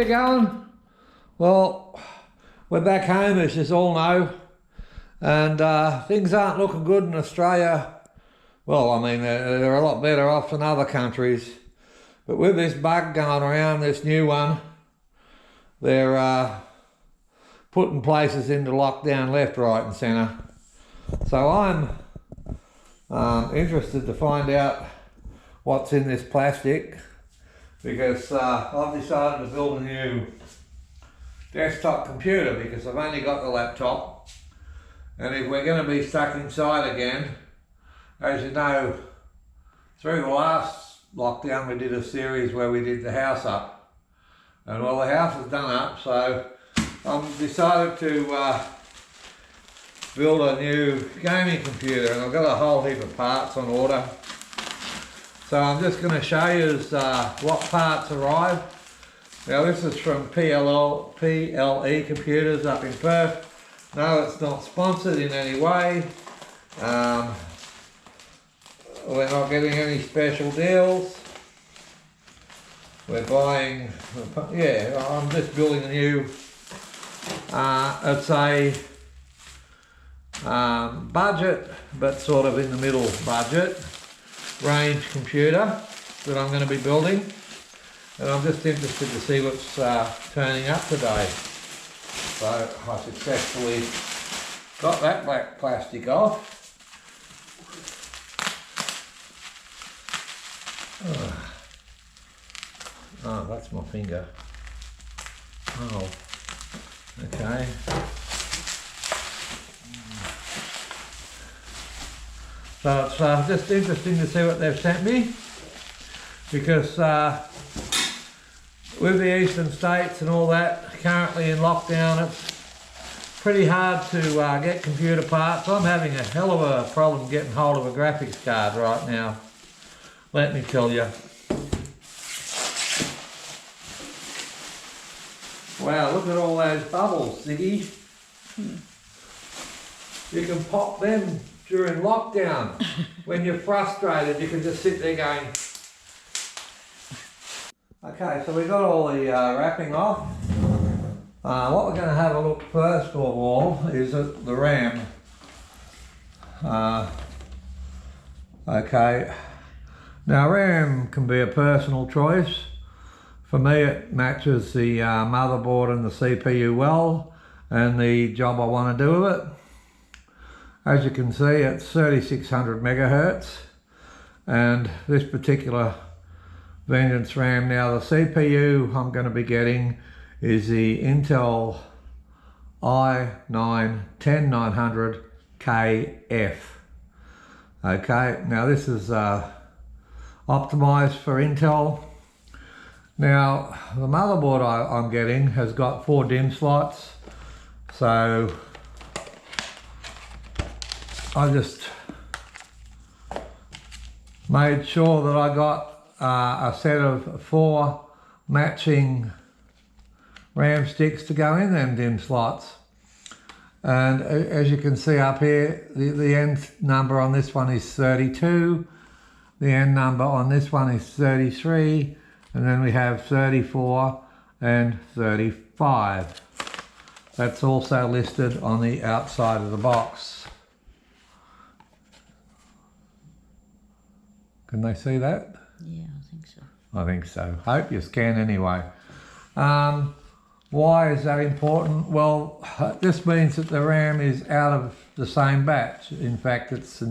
you going? Well, we're back home, as you all know, and things aren't looking good in Australia. Well, I mean, they're a lot better off than other countries, but with this bug going around, this new one, they're putting places into lockdown left, right and centre. So I'm interested to find out what's in this plastic, because I've decided to build a new desktop computer because I've only got the laptop, and if we're going to be stuck inside again, as you know, through the last lockdown we did a series where we did the house up, and well, the house is done up, so I've decided to build a new gaming computer, and I've got a whole heap of parts on order. So I'm just going to show you what parts arrive. Now this is from PLE Computers up in Perth. No, it's not sponsored in any way. We're not getting any special deals. We're buying, yeah, I'm just building a new, it's a budget, but sort of in the middle budget range computer that I'm going to be building, and I'm just interested to see what's turning up today. So I successfully got that black plastic off. Oh, that's my finger. Oh, okay. So it's just interesting to see what they've sent me, because with the eastern states and all that currently in lockdown, it's pretty hard to get computer parts. I'm having a hell of a problem getting hold of a graphics card right now, let me tell you. Wow, look at all those bubbles, Ziggy. You can pop them during lockdown. When you're frustrated, you can just sit there going. Okay, so we got all the wrapping off. What we're going to have a look first of all is at the RAM. Okay, now RAM can be a personal choice. For me, it matches the motherboard and the CPU well, and the job I want to do with it. As you can see, it's 3600 megahertz, and this particular Vengeance RAM, now the CPU I'm going to be getting is the Intel i9-10900KF. Okay, now this is optimized for Intel. Now the motherboard I'm getting has got 4 DIMM slots, so I just made sure that I got a set of 4 matching RAM sticks to go in them DIMM slots. And as you can see up here, the end number on this one is 32, the end number on this one is 33, and then we have 34 and 35. That's also listed on the outside of the box. Can they see that? Yeah, I think so. I think so. Hope you can anyway. Why is that important? Well, this means that the RAM is out of the same batch. In fact, it's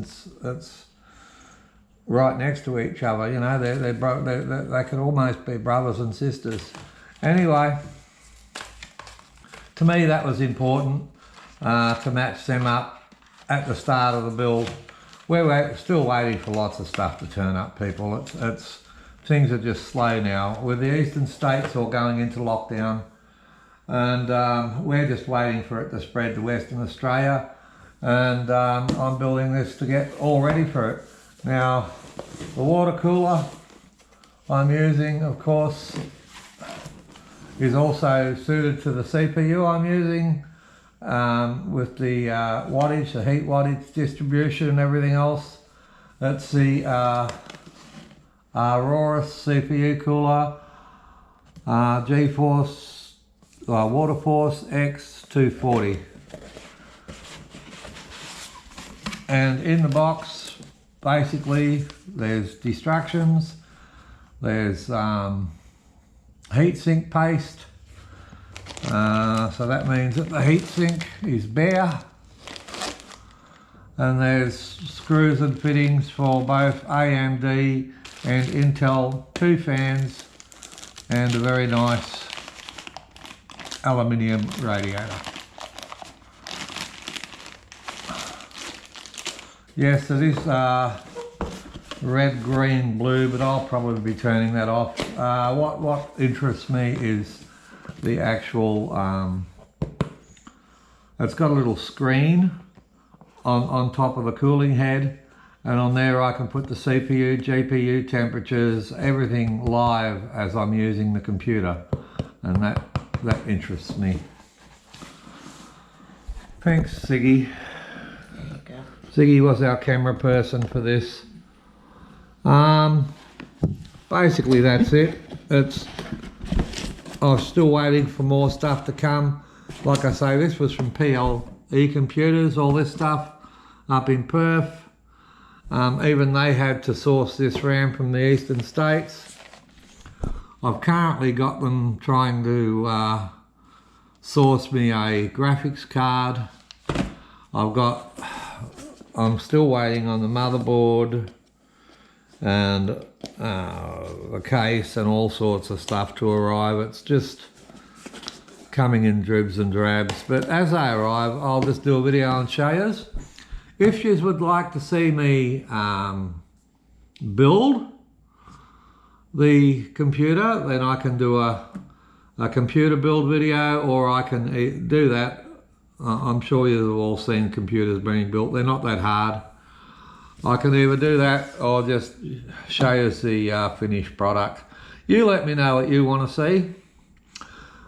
right next to each other. You know, they could almost be brothers and sisters. Anyway, to me that was important to match them up at the start of the build. We're still waiting for lots of stuff to turn up, people. Things are just slow now. With the eastern states all going into lockdown, and we're just waiting for it to spread to Western Australia, and I'm building this to get all ready for it. Now, the water cooler I'm using, of course, is also suited to the CPU I'm using, with the wattage, the heat wattage distribution and everything else. That's the Aurora CPU cooler. GeForce Waterforce X240. And in the box, basically, there's distractions, there's heatsink paste, so that means that the heatsink is bare, and there's screws and fittings for both AMD and Intel, 2 fans, and a very nice aluminium radiator. Yes, it is red, green, blue, but I'll probably be turning that off. What interests me is the actual, it's got a little screen on top of the cooling head, and on there I can put the CPU, GPU temperatures, everything live as I'm using the computer, and that interests me. Thanks, Siggy. Okay. Siggy was our camera person for this. Basically that's it. I'm still waiting for more stuff to come. Like I say, this was from PLE Computers, all this stuff up in Perth. Even they had to source this RAM from the eastern states. I've currently got them trying to source me a graphics card. I'm still waiting on the motherboard and the case and all sorts of stuff to arrive. It's just coming in dribs and drabs, but as they arrive, I'll just do a video and show you. If you would like to see me build the computer, then I can do a computer build video, or I can do that. I'm sure you've all seen computers being built. They're not that hard. I can either do that or just show you the finished product. You let me know what you want to see.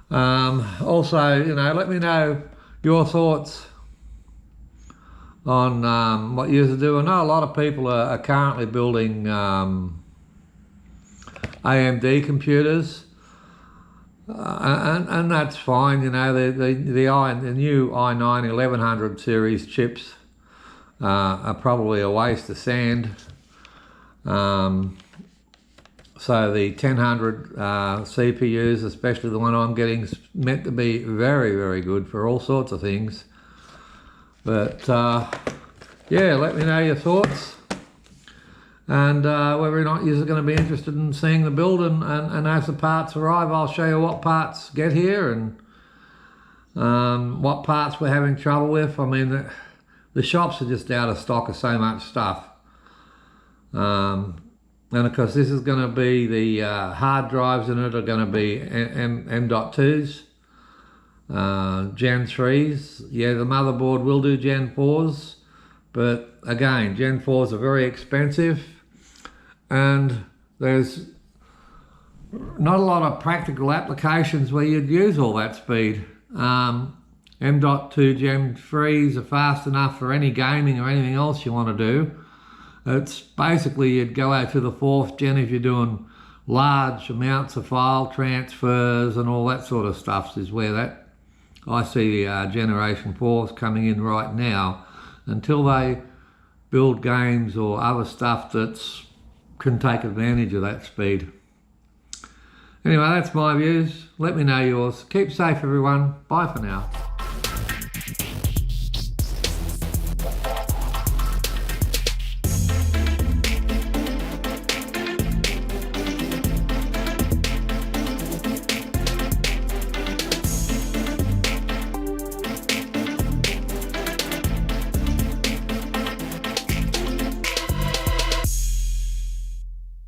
Also, you know, let me know your thoughts on what you do. I know a lot of people are currently building AMD computers, and that's fine. You know, the new i9 1100 series chips are probably a waste of sand. So the 1000 CPUs, especially the one I'm getting, is meant to be very, very good for all sorts of things. But yeah, let me know your thoughts, and whether or not you're going to be interested in seeing the build, and as the parts arrive, I'll show you what parts get here and what parts we're having trouble with. I mean, the shops are just out of stock of so much stuff. And of course, this is going to be the hard drives in it are going to be M.2s, Gen 3s. Yeah, the motherboard will do Gen 4s, but again, Gen 4s are very expensive, and there's not a lot of practical applications where you'd use all that speed. M.2 Gen 3s are fast enough for any gaming or anything else you want to do. It's basically, you'd go out to the 4th gen if you're doing large amounts of file transfers and all that sort of stuff, is where that I see Generation 4s coming in right now, until they build games or other stuff that can take advantage of that speed. Anyway, that's my views. Let me know yours. Keep safe, everyone. Bye for now.